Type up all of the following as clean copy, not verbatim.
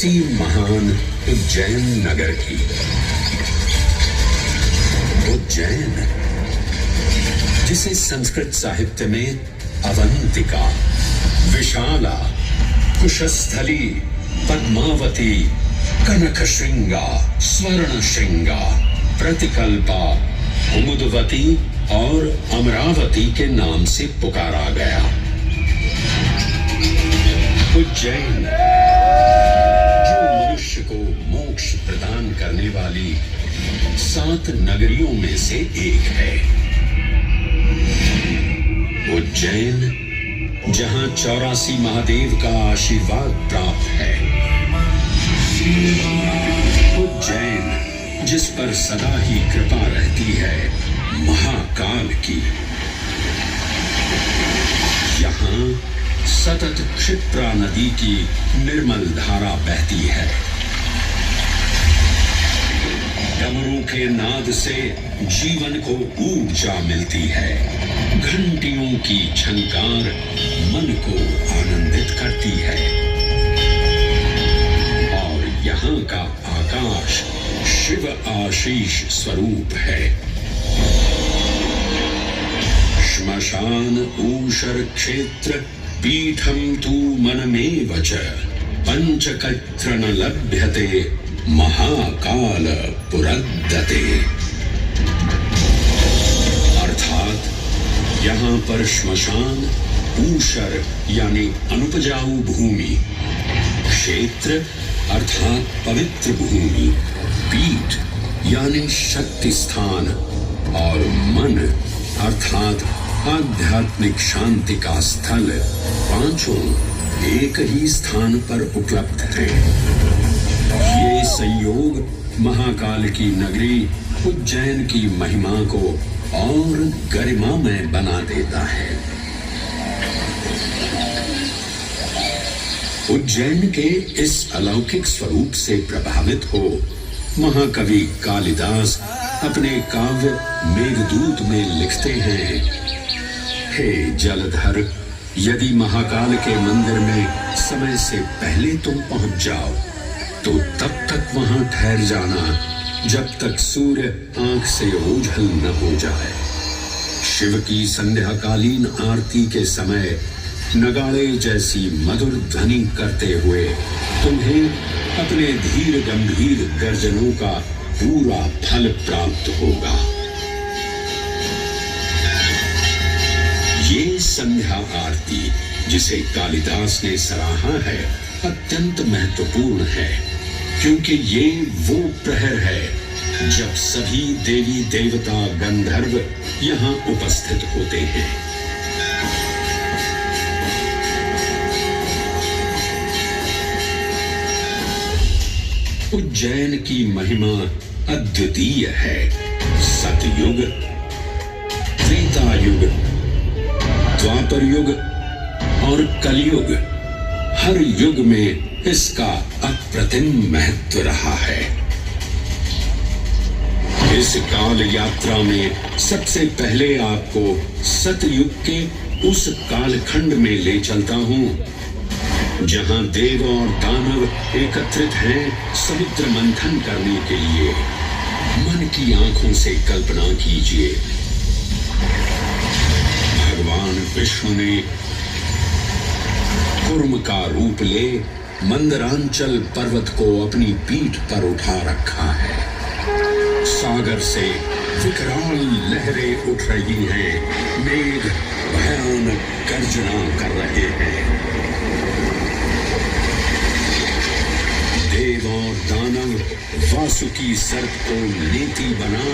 उसी महान उज्जैन नगर की। उज्जैन, जिसे संस्कृत साहित्य में अवंतिका, विशाला, कुशस्थली, पद्मावती, कनकशृंगा, स्वर्णशृंगा, प्रतिकल्पा, कुमुदवती और अमरावती के नाम से पुकारा गया। उज्जैन, जो मनुष्य को मोक्ष प्रदान करने वाली 7 नगरियों में से एक है। उज्जैन, जहां 84 महादेव का आशीर्वाद प्राप्त है। उज्जैन, जिस पर सदा ही कृपा रहती है महाकाल की। यहाँ सतत क्षिप्रा नदी की निर्मल धारा बहती है। डमरू के नाद से जीवन को ऊर्जा मिलती है। घंटियों की झंकार मन को आनंदित करती है। और यहाँ का आकाश शिव आशीष स्वरूप है। श्मशान ऊषर क्षेत्र पीठम तू मनमेव च पंचकत्र न लभ्यते महाकाल पुरद्दते। अर्थात यहाँ पर श्मशान, ऊषर यानी अनुपजाऊ भूमि, क्षेत्र अर्थात पवित्र भूमि, पीठ यानी शक्ति स्थान और मन अर्थात आध्यात्मिक शांति का स्थल, पांचों एक ही स्थान पर उपलब्ध हैं। ये संयोग महाकाल की नगरी उज्जैन की महिमा को और गरिमामय बना देता है। उज्जैन के इस अलौकिक स्वरूप से प्रभावित हो महाकवि कालिदास अपने काव्य मेघदूत में लिखते हैं, हे जलधर, यदि महाकाल के मंदिर में समय से पहले तुम पहुंच जाओ तो तब तक वहां ठहर जाना जब तक सूर्य आंख से ओझल न हो जाए। शिव की संध्याकालीन आरती के समय नगाड़े जैसी मधुर ध्वनि करते हुए तुम्हें अपने धीर गंभीर गर्जनों का पूरा फल प्राप्त होगा। ये संध्या आरती जिसे कालिदास ने सराहा है अत्यंत महत्वपूर्ण है, क्योंकि ये वो प्रहर है जब सभी देवी देवता गंधर्व यहाँ उपस्थित होते हैं। उज्जैन की महिमा अद्वितीय है। सतयुग, त्रेता युग, द्वापर युग और कलयुग, हर युग में इसका अप्रतिम महत्व रहा है। इस काल यात्रा में सबसे पहले आपको सतयुग के उस कालखंड में ले चलता हूं जहां देव और दानव एकत्रित हैं समुद्र मंथन करने के लिए। मन की आंखों से कल्पना कीजिए, भगवान विष्णु ने कूर्म का रूप ले मंदरांचल पर्वत को अपनी पीठ पर उठा रखा है। सागर से विकराल लहरें उठ रही हैं, मेघ भयानक गर्जना कर रहे हैं। देव और दानव वासुकी सर्प को नेति बना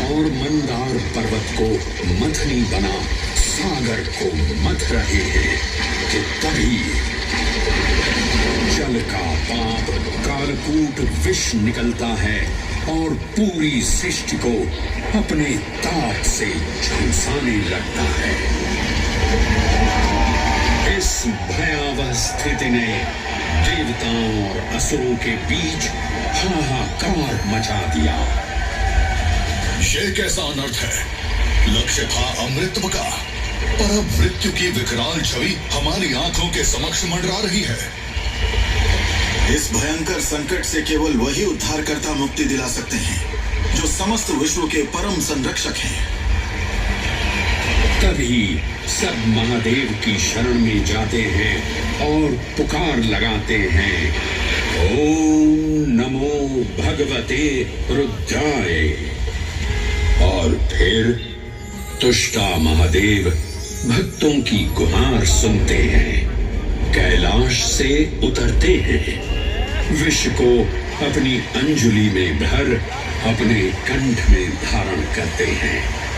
और मंदार पर्वत को मथनी बना सागर को मथ रहे हैं कि तभी जल का पाप कालकूट विष निकलता है और पूरी सृष्टि को अपने ताप से झुलसाने लगता है। इस भयावह स्थिति ने देवताओं और असुरों के बीच हाहाकार मचा दिया। ये कैसा अनर्थ है? लक्ष्य था अमृतत्व का, पर अब मृत्यु की विकराल छवि हमारी आंखों के समक्ष मंडरा रही है। इस भयंकर संकट से केवल वही उद्धारकर्ता मुक्ति दिला सकते हैं जो समस्त विश्व के परम संरक्षक हैं। तभी सब महादेव की शरण में जाते हैं और पुकार लगाते हैं, ओम नमो भगवते रुद्राय। और फिर तुष्टा महादेव भक्तों की गुहार सुनते हैं, कैलाश से उतरते हैं, विष को अपनी अंजुलि में भर अपने कंठ में धारण करते हैं